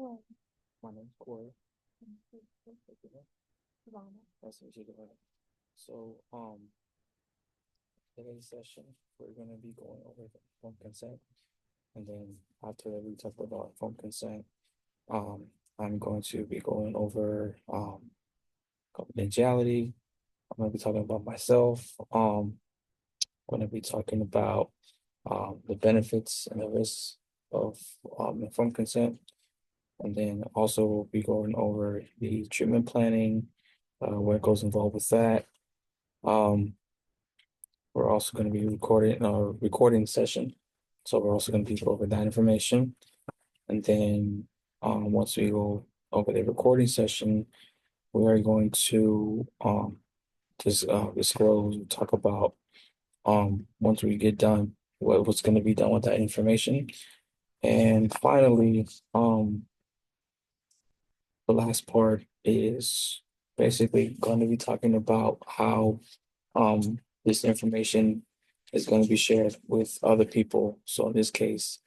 My name's Corey. Nice to meet you, Devon. So, today's session, we're gonna be going over the phone consent, and then after that, we talk about phone consent. Um, I'm going to be going over confidentiality. I'm gonna be talking about myself. I'm gonna be talking about the benefits and the risks of informed consent. And then also we'll be going over the treatment planning, what goes involved with that. Um, we're also going to be recording a recording session. So we're also going to be going over that information. And then once we go over the recording session, we are going to just disclose, talk about once we get done, what's going to be done with that information. And finally, the last part is basically going to be talking about how this information is going to be shared with other people. So in this case,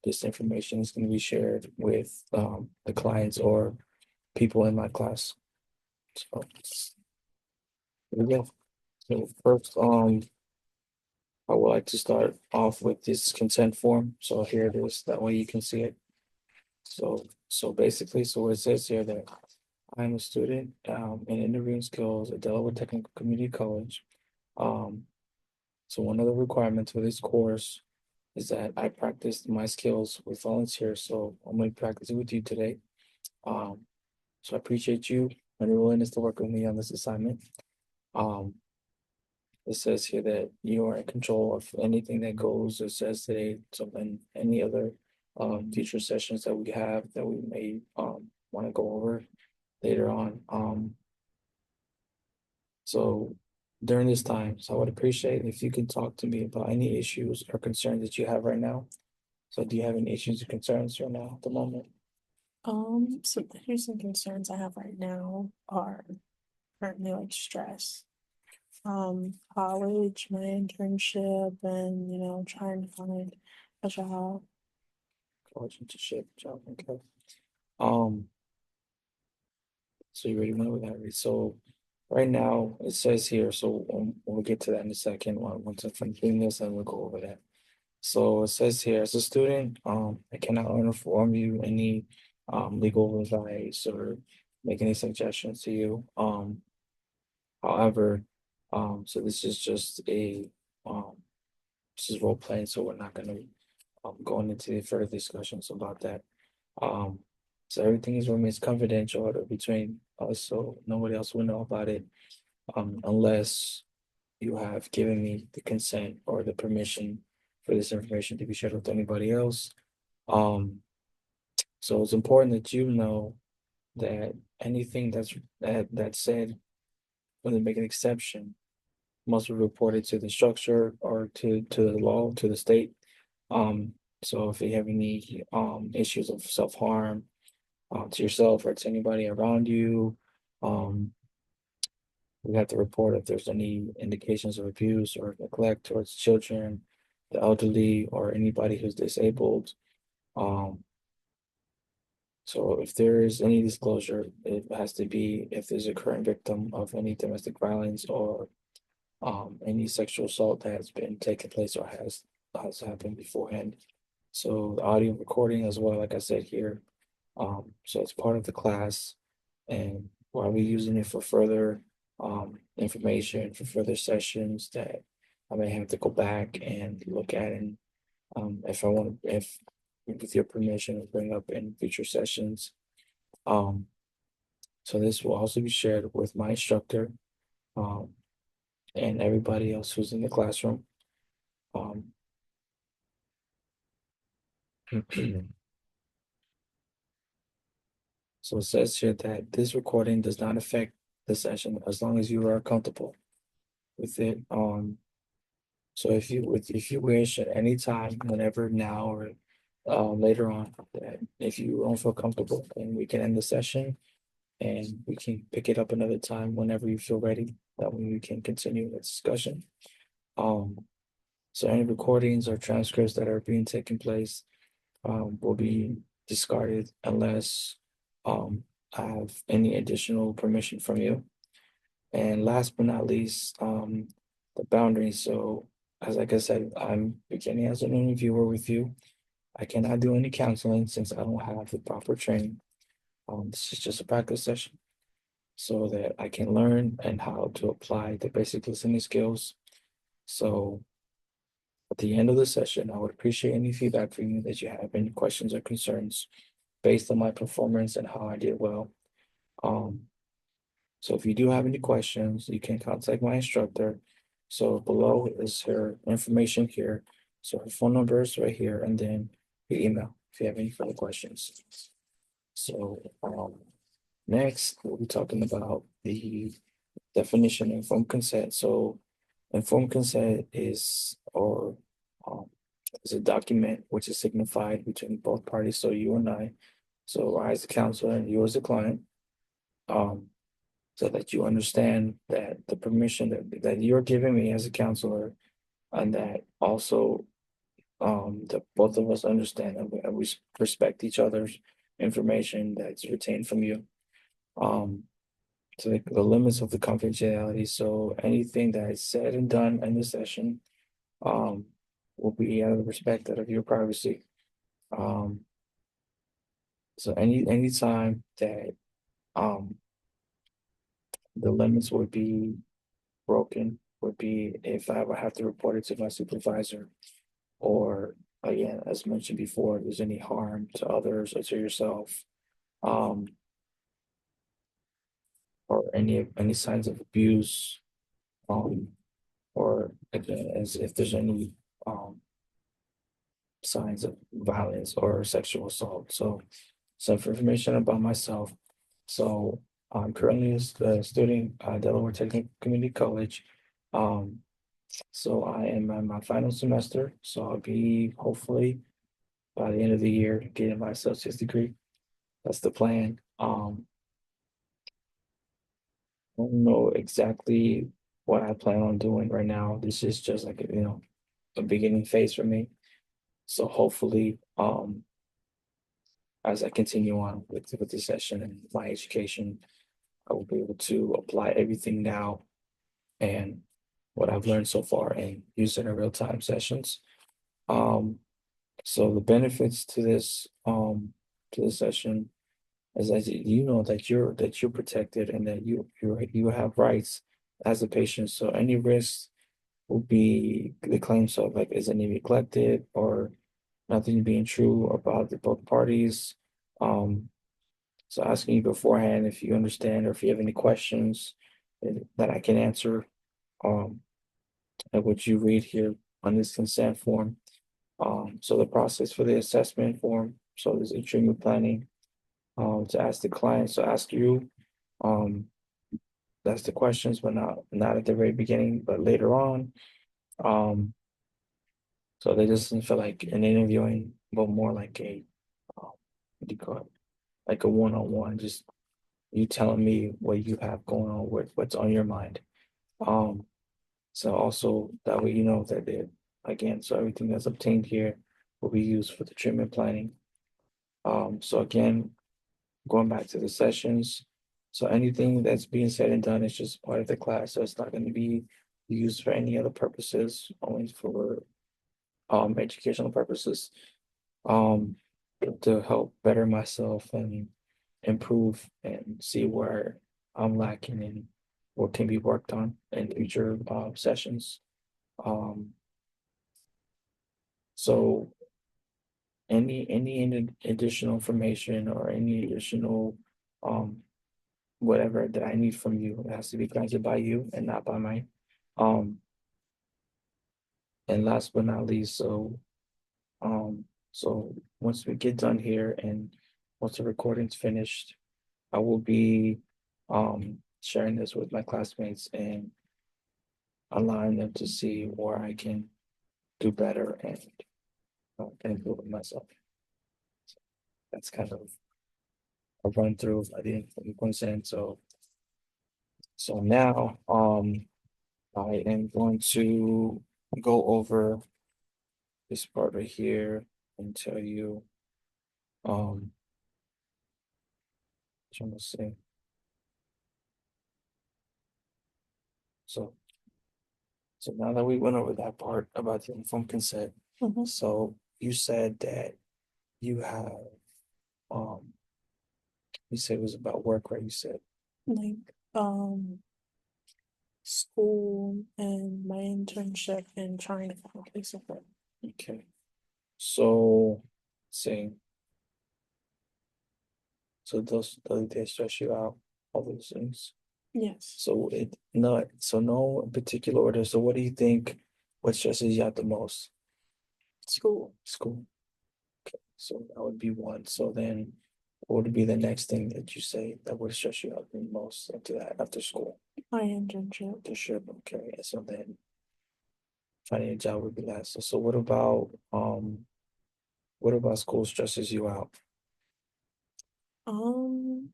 this information is going to be shared with the clients or people in my class. So here we go. So first, I would like to start off with this consent form. So here it is. That way you can see it. So basically, so it says here that I'm a student in interviewing skills at Delaware Technical Community College. Um, so one of the requirements for this course is that I practice my skills with volunteers. So I'm going to practice it with you today. Um, so I appreciate you and your willingness to work with me on this assignment. Um, it says here that you are in control of anything that goes or says today. So then any other future sessions that we have that we may want to go over later on. So during this time, so I would appreciate if you can talk to me about any issues or concerns that you have right now. So do you have any issues or concerns right now at the moment? So here's some concerns I have right now are currently like stress. College, my internship, and trying to find a job. College internship, job, okay. Um, so you already went with that, right? So right now it says here, so we'll get to that in a second. Once I'm completing this, and we'll go over that. So it says here, as a student, I cannot inform you any legal advice or make any suggestions to you. However, so this is just a this is role playing, so we're not gonna going into the further discussions about that. Um, so everything is remains confidential between us, so nobody else will know about it, unless you have given me the consent or the permission for this information to be shared with anybody else. Um, so it's important that you know that anything that's said, when they make an exception, must be reported to the structure or to the law, to the state. Um, so if you have any issues of self-harm to yourself or to anybody around you, um, we have to report if there's any indications of abuse or neglect towards children, the elderly, or anybody who's disabled. Um, so if there is any disclosure, it has to be if there's a current victim of any domestic violence or any sexual assault that has been taken place or has happened beforehand. So the audio recording as well, like I said here. So it's part of the class, and while we using it for further information for further sessions that I may have to go back and look at, and if I want to, if with your permission, bring up in future sessions. Um, so this will also be shared with my instructor, um, and everybody else who's in the classroom. Um, so it says here that this recording does not affect the session as long as you are comfortable with it. So if you wish at any time, whenever now or later on, that if you don't feel comfortable, then we can end the session and we can pick it up another time whenever you feel ready. That way we can continue the discussion. Um, so any recordings or transcripts that are being taken place will be discarded unless I have any additional permission from you. And last but not least, the boundaries. So, as like I said, I'm beginning as an interviewer with you. I cannot do any counseling since I don't have the proper training. This is just a practice session so that I can learn and how to apply the basic listening skills. So, at the end of the session, I would appreciate any feedback from you that you have, any questions or concerns based on my performance and how I did well. Um, So if you do have any questions, you can contact my instructor. So below is her information here. So her phone number is right here, and then her email if you have any further questions. So next we'll be talking about the definition of informed consent. So informed consent is a document which is signified between both parties. So you and I. So I as a counselor and you as a client. Um, so that you understand that the permission that you're giving me as a counselor, and that also that both of us understand and we respect each other's information that's retained from you. Um, to the limits of the confidentiality. So anything that is said and done in this session um, will be out of the respect of your privacy. Um, so any time that um, the limits would be broken would be if I would have to report it to my supervisor, or again, as mentioned before, if there's any harm to others or to yourself, um, or any signs of abuse, um, or again, as if there's any um signs of violence or sexual assault. So some information about myself. So I'm currently a student at Delaware Technical Community College. Um, So I am in my final semester, so I'll be hopefully by the end of the year getting my associate's degree. That's the plan. I don't know exactly what I plan on doing right now. This is just like a beginning phase for me. So hopefully, as I continue on with the session and my education, I will be able to apply everything now and what I've learned so far and use it in real time sessions. Um, So the benefits to this session is that you know that you're protected and that you have rights as a patient. So any risks will be the claims of like is any neglected or nothing being true about the both parties. Um, so asking you beforehand if you understand or if you have any questions that I can answer. Um, and what you read here on this consent form. So the process for the assessment form, so there's a treatment planning, to ask the client, so ask you, um, that's the questions, but not at the very beginning, but later on. Um, so they just didn't feel like an interviewing, but more like what do you call it? Like a one-on-one, just you telling me what you have going on, what's on your mind. Um, so also that way you know that again, so everything that's obtained here will be used for the treatment planning. So again, going back to the sessions. So anything that's being said and done is just part of the class. So it's not going to be used for any other purposes, only for educational purposes. Um, to help better myself and improve and see where I'm lacking and what can be worked on in future sessions. Um, so any additional information or any additional um whatever that I need from you, it has to be granted by you and not by mine. Um, and last but not least, um, so once we get done here and once the recording's finished, I will be sharing this with my classmates and allowing them to see where I can do better and improve it myself. That's kind of a run through of the consent. So now I am going to go over this part right here and tell you Um, trying to see. So, so now that we went over that part about the informed consent, Mhm. so you said that you have, um, you said it was about work, right? You said, Like, school and my internship and trying to find a place of work. okay. So, saying, so those they stress you out, all those things. Yes, So no in particular order. So what do you think? What stresses you out the most? school. School. So that would be one. So then, what would be the next thing that you say that would stress you out the most after that, after school? My internship. Internship. Okay. And so then finding a job would be last. So what about school stresses you out? Um,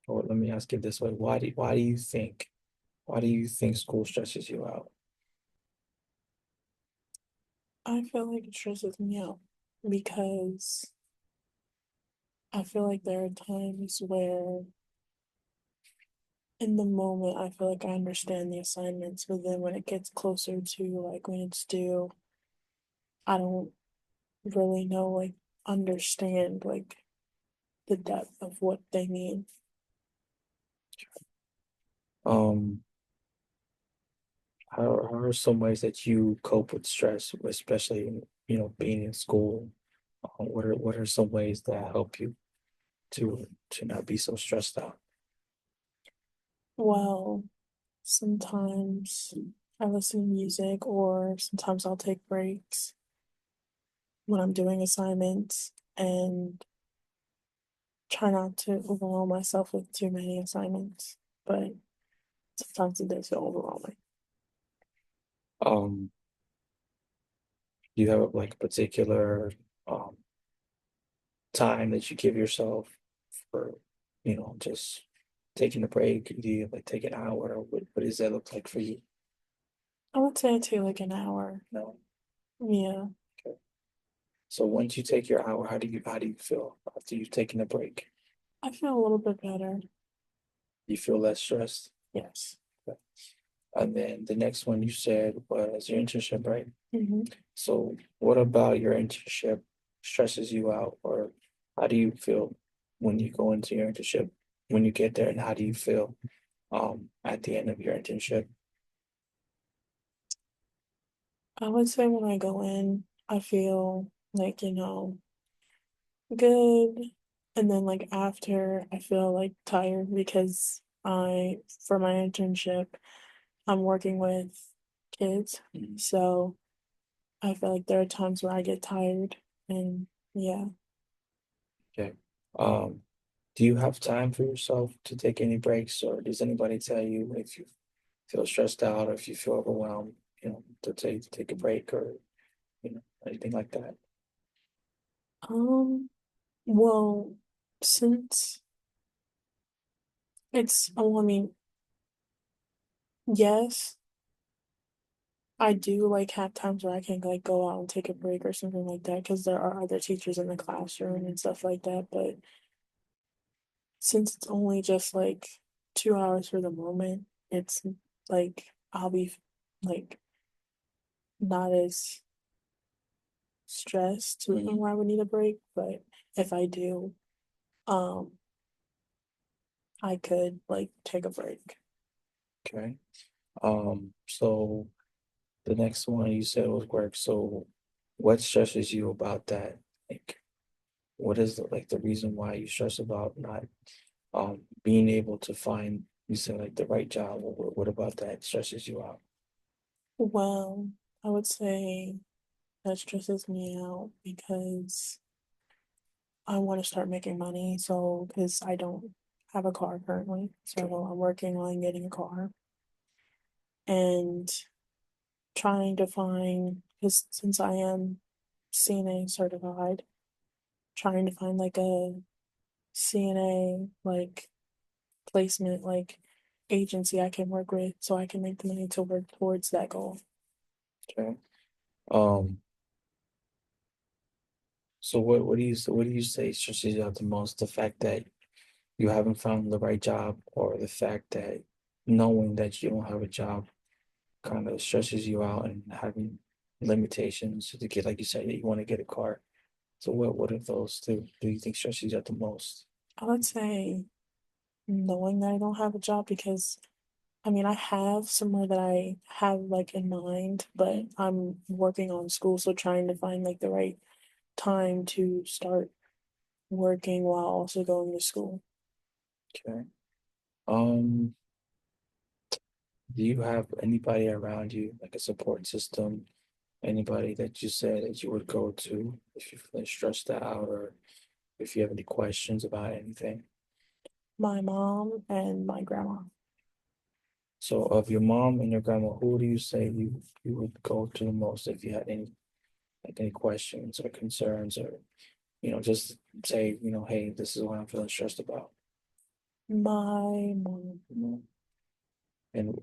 Or let me ask it this way. Why do you think school stresses you out? I feel like it stresses me out because I feel like there are times where in the moment I feel like I understand the assignments, but then when it gets closer to like when it's due, I don't really know like understand like the depth of what they mean. Um, how are some ways that you cope with stress, especially being in school? What are some ways that help you to not be so stressed out? Well, sometimes I listen to music or sometimes I'll take breaks when I'm doing assignments and try not to overwhelm myself with too many assignments. But sometimes it does feel overwhelming. Um, do you have like a particular um time that you give yourself for, just taking a break? Do you like take an hour? Or what does that look like for you? I would say I take like an hour. No. Yeah. Okay. So once you take your hour, how do you feel after you've taken a break? I feel a little bit better. You feel less stressed? Yes. Okay. And then the next one you said was your internship, right? Hmm. So what about your internship stresses you out, or how do you feel when you go into your internship, when you get there, and how do you feel at the end of your internship? I would say when I go in, I feel like, good. And then like after, I feel like tired because for my internship, I'm working with kids. Mhm. So I feel like there are times where I get tired and yeah. Okay. Um, do you have time for yourself to take any breaks, or does anybody tell you if you feel stressed out or if you feel overwhelmed, to take a break or anything like that? Well, since I mean, yes, I do like have times where I can like go out and take a break or something like that because there are other teachers in the classroom and stuff like that. But since it's only just like 2 hours for the moment, it's like I'll be like not as stressed to the point Mhm. where I would need a break. But if I do, um, I could like take a break. Okay. So the next one you said was work. So what stresses you about that? Like, what is the reason why you stress about not being able to find, you said, like the right job? What about that stresses you out? Well, I would say that stresses me out because I want to start making money. So, because I don't have a car currently, so Okay. I'm working on getting a car and trying to find, because since I am CNA certified, trying to find like a CNA like placement like agency I can work with so I can make the money to work towards that goal. Okay. Um, So what do you say stresses you out the most? The fact that you haven't found the right job, or the fact that knowing that you don't have a job kind of stresses you out, and having limitations to get, like you said, you want to get a car. So what of those two do you think stresses you out the most? I would say knowing that I don't have a job because I mean, I have somewhere that I have like in mind, but I'm working on school, so trying to find like the right time to start working while also going to school. Okay. Um, do you have anybody around you, like a support system? Anybody that you said that you would go to if you're feeling stressed out, or if you have any questions about anything? My mom and my grandma. So of your mom and your grandma, who do you say you would go to the most if you had any, like, any questions or concerns, or just say, hey, this is what I'm feeling stressed about. My mom. You know? And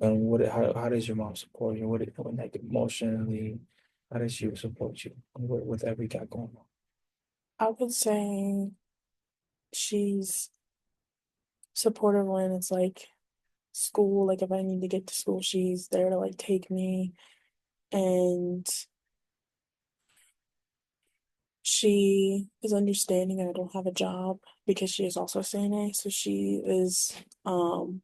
how does your mom support you? Like, emotionally, how does she support you with whatever you got going on? I would say she's supportive when it's like school, like if I need to get to school, she's there to like take me. And she is understanding that I don't have a job because she is also CNA. Um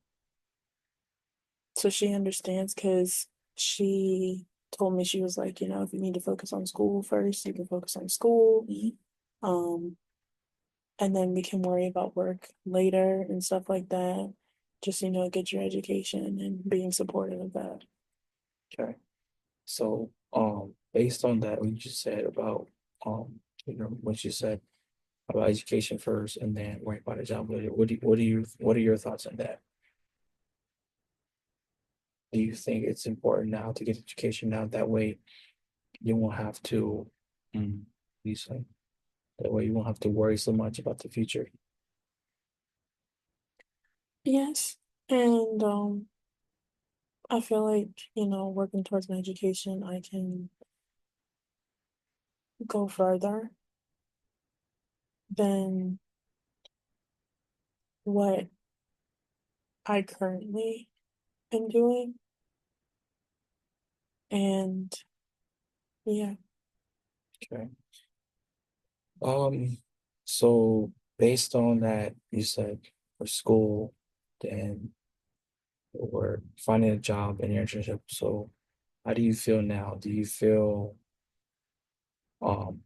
so she understands because she told me, she was like, if you need to focus on school first, you can focus on school. Um and then we can worry about work later and stuff like that. Just, get your education and being supportive of that. Okay. So, based on that, what you just said about, what you said about education first and then worry about a job later, what are your thoughts on that? Do you think it's important now to get education now? That way you won't have to, what do you say? That way you won't have to worry so much about the future. Yes. And I feel like, working towards my education, I can go further than what I currently am doing. And yeah. Okay. So based on that, you said for school, then or finding a job in your internship. So how do you feel now? Do you feel um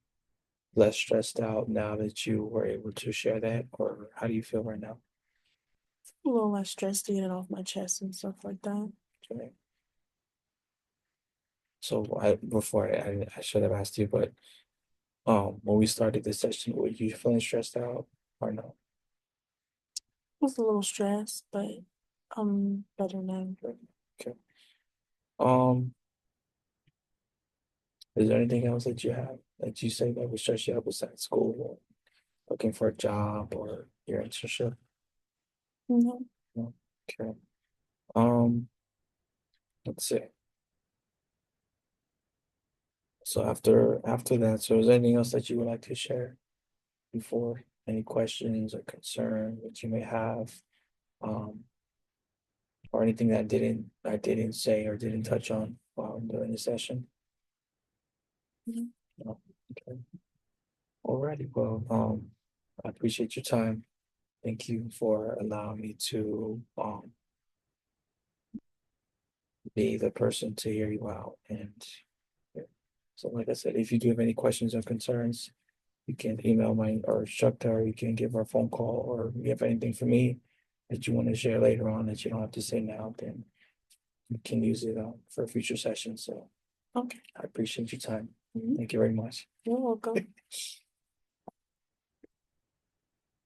less stressed out now that you were able to share that, or how do you feel right now? A little less stress to get it off my chest and stuff like that. Okay. So I should have asked you, but when we started this session, were you feeling stressed out or no? Was a little stressed, but I'm better now. Okay. Um, is there anything else that you have that you say that would stress you out besides school, or looking for a job, or your internship? No. No? Okay. Um, let's see. So after that, so is there anything else that you would like to share before? Any questions or concern that you may have? Um, or anything that I didn't say or didn't touch on during the session? No. No? Okay. Alrighty. Well, I appreciate your time. Thank you for allowing me to be the person to hear you out. And yeah. So, like I said, if you do have any questions or concerns, you can email my or instructor, you can give her a phone call, or if you have anything for me that you want to share later on that you don't have to say now, then you can use it for a future session. So Okay. I appreciate your time. Mhm. Thank you very much. You're welcome.